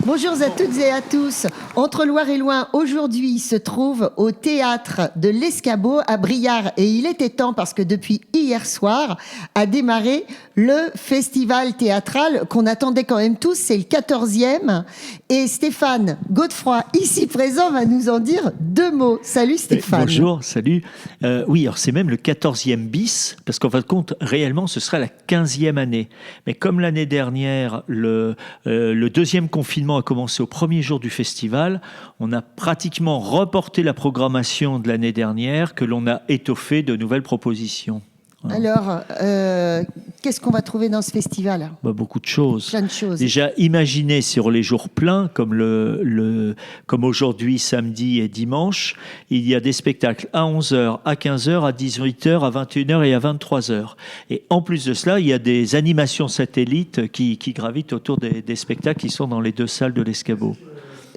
Bonjour à toutes et à tous. Entre Loire et Loing, aujourd'hui, se trouve au théâtre de l'Escabeau à Briare. Et il était temps parce que depuis hier soir a démarré le festival théâtral qu'on attendait quand même tous. C'est le 14e. Et Stéphane Godefroy, ici présent, va nous en dire deux mots. Salut Stéphane. Bonjour, salut. Oui, alors c'est même le 14e bis, parce qu'en fin de compte, réellement, ce sera la 15e année. Mais comme l'année dernière, le deuxième confinement a commencé au premier jour du festival, on a pratiquement reporté la programmation de l'année dernière, que l'on a étoffé de nouvelles propositions. Alors, qu'est-ce qu'on va trouver dans ce festival ? Beaucoup de choses. Plein de choses. Déjà, imaginez sur les jours pleins, comme comme aujourd'hui, samedi et dimanche, il y a des spectacles à 11h, à 15h, à 18h, à 21h et à 23h. Et en plus de cela, il y a des animations satellites qui gravitent autour des spectacles qui sont dans les deux salles de l'Escabeau.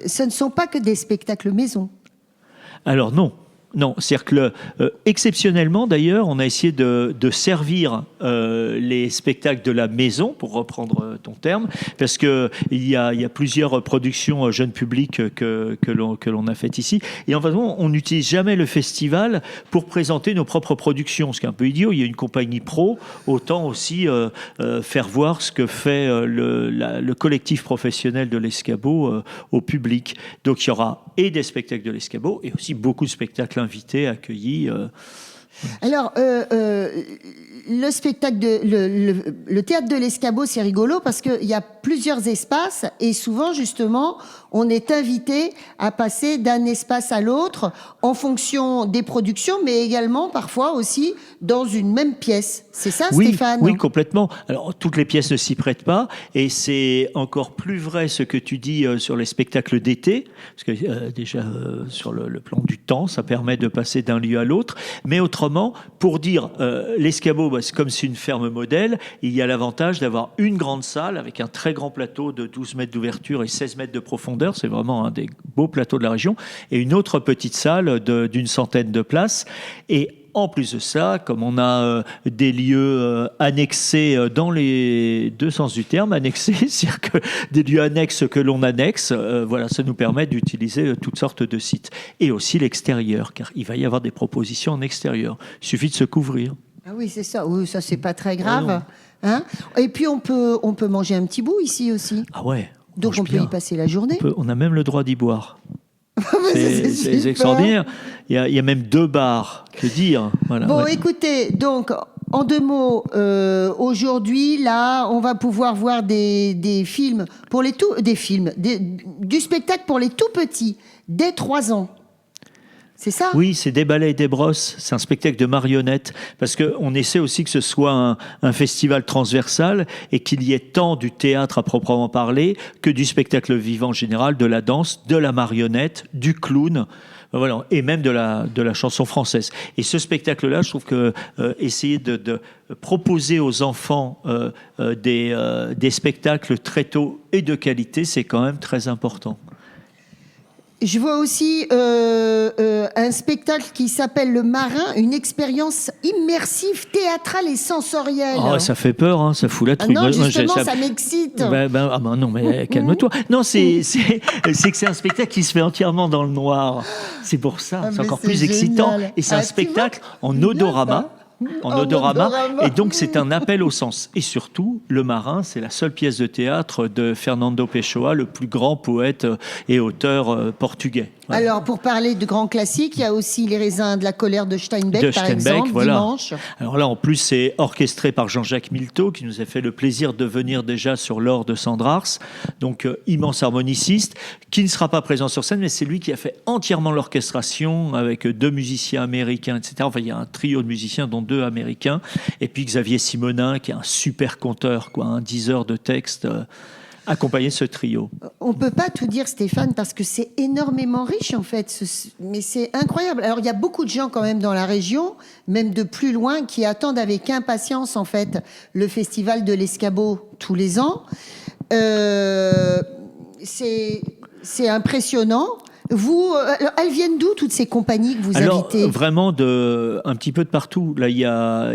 Ce ne sont pas que des spectacles maison. Alors non. Non, c'est-à-dire que exceptionnellement d'ailleurs, on a essayé de servir les spectacles de la maison, pour reprendre ton terme, parce que il y a plusieurs productions jeunes publics que l'on a faites ici. Et en fait, on n'utilise jamais le festival pour présenter nos propres productions, ce qui est un peu idiot. Il y a une compagnie pro, autant aussi faire voir ce que fait le collectif professionnel de l'Escabeau au public. Donc il y aura et des spectacles de l'Escabeau et aussi beaucoup de spectacles invités, accueillis. Alors, le spectacle le théâtre de l'Escabeau, c'est rigolo parce qu'il y a plusieurs espaces et souvent, justement, on est invité à passer d'un espace à l'autre en fonction des productions, mais également parfois aussi dans une même pièce. C'est ça, oui, Stéphane ? Oui, complètement. Alors, toutes les pièces ne s'y prêtent pas et c'est encore plus vrai ce que tu dis sur les spectacles d'été, parce que déjà, sur le plan du temps, ça permet de passer d'un lieu à l'autre. Mais autrement, pour dire, l'Escabeau, c'est comme c'est une ferme modèle, il y a l'avantage d'avoir une grande salle avec un très grand plateau de 12 mètres d'ouverture et 16 mètres de profondeur. C'est vraiment un des beaux plateaux de la région. Et une autre petite salle d'une centaine de places. Et en plus de ça, comme on a des lieux annexés dans les deux sens du terme, annexés, c'est-à-dire que des lieux annexes que l'on annexe, voilà, ça nous permet d'utiliser toutes sortes de sites. Et aussi l'extérieur, car il va y avoir des propositions en extérieur. Il suffit de se couvrir. Ah oui, c'est ça. Oui, ça, c'est pas très grave. Hein ? Et puis, on peut manger un petit bout ici aussi. Ah ouais. Donc, on peut y passer la journée. On a même le droit d'y boire. C'est extraordinaire. Il y a même 2 bars. Que dire. Voilà, bon, écoutez, donc, en 2 mots, aujourd'hui, là, on va pouvoir voir des films pour les du spectacle pour les tout petits, dès 3 ans. C'est ça ? Oui, c'est des balais et des brosses. C'est un spectacle de marionnettes. Parce qu'on essaie aussi que ce soit un festival transversal et qu'il y ait tant du théâtre à proprement parler que du spectacle vivant en général, de la danse, de la marionnette, du clown. Voilà, et même de la chanson française. Et ce spectacle-là, je trouve que essayer de proposer aux enfants des spectacles très tôt et de qualité, c'est quand même très important. Je vois aussi un spectacle qui s'appelle Le Marin, une expérience immersive, théâtrale et sensorielle. Oh, ça fait peur, hein, ça fout la trouille. Non, justement, ça m'excite. Non, mais calme-toi. Non, c'est que c'est un spectacle qui se fait entièrement dans le noir. C'est pour ça, c'est encore plus excitant. Et c'est un spectacle en odorama. En odorama, et donc c'est un appel au sens. Et surtout, Le Marin, c'est la seule pièce de théâtre de Fernando Pessoa, le plus grand poète et auteur portugais. Ouais. Alors, pour parler de grands classiques, il y a aussi Les raisins de la colère de Steinbeck, par exemple, voilà. Dimanche. Alors là, en plus, c'est orchestré par Jean-Jacques Milteau, qui nous a fait le plaisir de venir déjà sur l'or de Sandrars, donc immense harmoniciste, qui ne sera pas présent sur scène, mais c'est lui qui a fait entièrement l'orchestration, avec 2 musiciens américains, etc. Enfin, il y a un trio de musiciens, dont 2 américains, et puis Xavier Simonin, qui est un super conteur, un 10 heures de texte... accompagner ce trio. On ne peut pas tout dire, Stéphane, parce que c'est énormément riche, en fait. Mais c'est incroyable. Alors, il y a beaucoup de gens, quand même, dans la région, même de plus loin, qui attendent avec impatience, en fait, le festival de l'Escabeau tous les ans. C'est impressionnant. Alors, elles viennent d'où, toutes ces compagnies que vous invitez? Vraiment un petit peu de partout. Là, il y a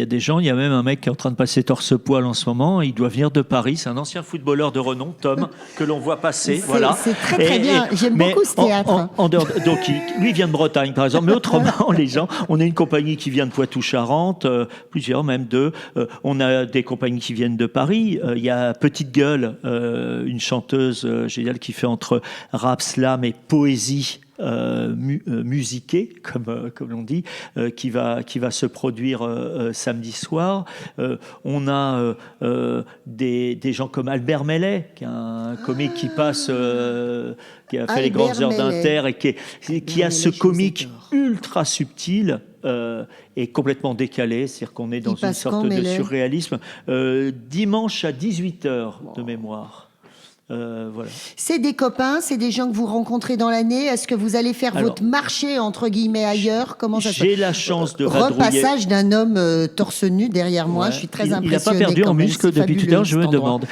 des gens, il y a même un mec qui est en train de passer torse-poil en ce moment. Il doit venir de Paris. C'est un ancien footballeur de renom, Tom, que l'on voit passer. Voilà. C'est très, très bien. J'aime beaucoup ce théâtre. Donc, lui vient de Bretagne, par exemple. Mais autrement, les gens, on a une compagnie qui vient de Poitou-Charentes, plusieurs, même deux. On a des compagnies qui viennent de Paris. Il y a Petite Gueule, une chanteuse géniale qui fait entre rap, slam et poésie musiquée, comme l'on dit, qui va se produire samedi soir. On a des gens comme Albert Mellet, qui est un comique qui passe, qui a fait les grandes heures d'Inter et qui a ce comique ultra subtil. Et complètement décalé, c'est-à-dire qu'on est dans une sorte de surréalisme. Dimanche à 18h de mémoire. Voilà. C'est des copains, c'est des gens que vous rencontrez dans l'année. Est-ce que vous allez faire votre marché entre guillemets ailleurs? Comment ça se passe? J'ai la chance de vadrouiller. Repassage d'un homme torse nu derrière moi. Je suis très impressionné. Il n'a pas perdu en muscle depuis tout à l'heure, je me demande.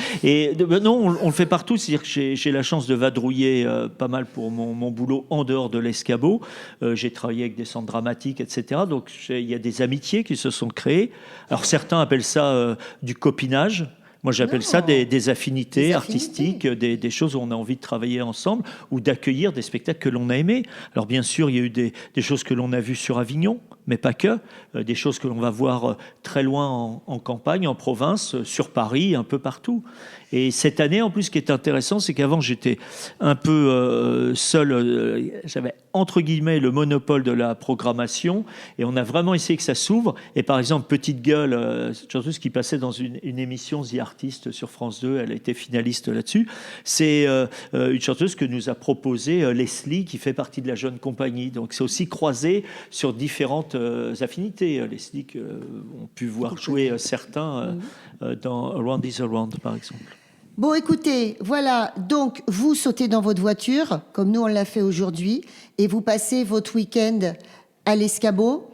Non, on le fait partout. C'est-à-dire que j'ai la chance de vadrouiller pas mal pour mon boulot en dehors de l'Escabeau. J'ai travaillé avec des centres dramatiques, etc. Donc il y a des amitiés qui se sont créées. Alors certains appellent ça du copinage. Moi, j'appelle ça des affinités artistiques, des choses où on a envie de travailler ensemble ou d'accueillir des spectacles que l'on a aimés. Alors, bien sûr, il y a eu des choses que l'on a vues sur Avignon, mais pas que. Des choses que l'on va voir très loin en campagne, en province, sur Paris, un peu partout. Et cette année, en plus, ce qui est intéressant, c'est qu'avant, j'étais un peu seul. J'avais, entre guillemets, le monopole de la programmation. Et on a vraiment essayé que ça s'ouvre. Et par exemple, Petite Gueule, cette chanteuse qui passait dans une émission The Artist sur France 2, elle a été finaliste là-dessus. C'est une chanteuse que nous a proposée Leslie, qui fait partie de la Jeune Compagnie. Donc, c'est aussi croisé sur différentes affinités. Leslie, qu'on pu voir jouer certains dans Around is Around, par exemple. Bon, écoutez, voilà, donc vous sautez dans votre voiture, comme nous on l'a fait aujourd'hui, et vous passez votre week-end à l'Escabeau.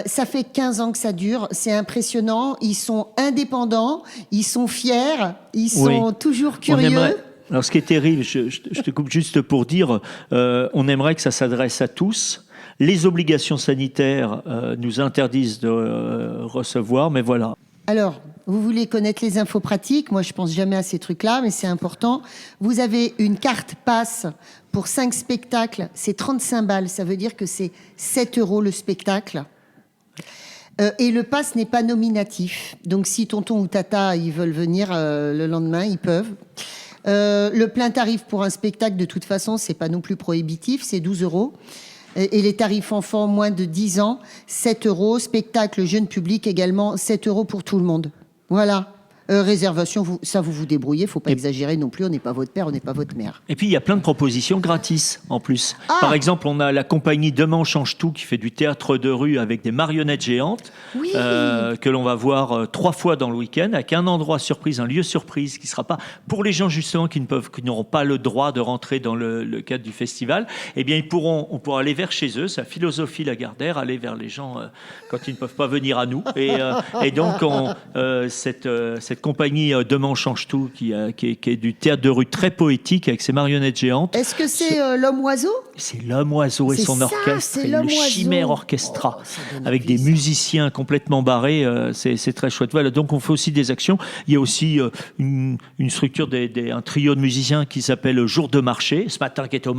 Ça fait 15 ans que ça dure, c'est impressionnant, ils sont indépendants, ils sont fiers, ils sont toujours curieux. Alors ce qui est terrible, je te coupe juste pour dire, on aimerait que ça s'adresse à tous. Les obligations sanitaires nous interdisent de recevoir, mais voilà. Alors, vous voulez connaître les infos pratiques? Moi, je pense jamais à ces trucs-là, mais c'est important. Vous avez une carte passe pour 5 spectacles, c'est 35 balles. Ça veut dire que c'est 7 € le spectacle. Et le pass n'est pas nominatif. Donc, si tonton ou tata, ils veulent venir le lendemain, ils peuvent. Le plein tarif pour un spectacle, de toute façon, c'est pas non plus prohibitif, c'est 12 €. Et les tarifs enfants moins de 10 ans, 7 €. Spectacle jeune public également, 7 € pour tout le monde. Voilà. Réservation, vous vous débrouillez, il ne faut pas exagérer non plus, on n'est pas votre père, on n'est pas votre mère. Et puis il y a plein de propositions gratis en plus. Par exemple, on a la compagnie Demain on change tout qui fait du théâtre de rue avec des marionnettes géantes que l'on va voir 3 fois dans le week-end avec un endroit surprise, un lieu surprise qui ne sera pas pour les gens justement qui n'auront pas le droit de rentrer dans le cadre du festival. Eh bien, on pourra aller vers chez eux, sa philosophie Lagardère, aller vers les gens quand ils ne peuvent pas venir à nous. Et donc cette compagnie Demain on change tout qui est du théâtre de rue très poétique avec ses marionnettes géantes. Est-ce que c'est l'Homme-Oiseau? C'est l'Homme-Oiseau et son orchestre, et le Chimère Orchestra, avec des musiciens complètement barrés. C'est très chouette. Voilà, donc on fait aussi des actions. Il y a aussi une structure, un trio de musiciens qui s'appelle Jour de marché. Ce matin qui était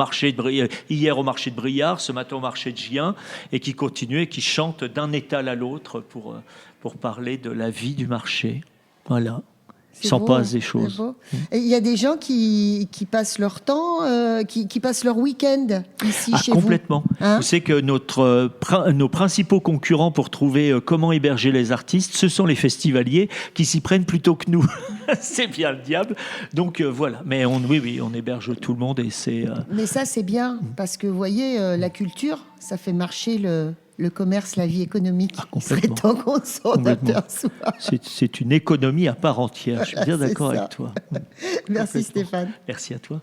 hier au marché de Briard, ce matin au marché de Gien, et qui continue et qui chante d'un étal à l'autre pour parler de la vie du marché. Voilà. Il s'en passe des choses. Il y a des gens qui passent leur temps, qui passent leur week-end ici chez complètement. vous. Hein? Vous savez que nos principaux concurrents pour trouver comment héberger les artistes, ce sont les festivaliers qui s'y prennent plutôt que nous. C'est bien le diable. Donc voilà. Mais on héberge tout le monde et c'est. Mais ça c'est bien parce que vous voyez, la culture, ça fait marcher le commerce, la vie économique. Il serait temps qu'on s'en aperçoive. C'est une économie à part entière. Je suis bien d'accord avec toi. Merci Stéphane. Merci à toi.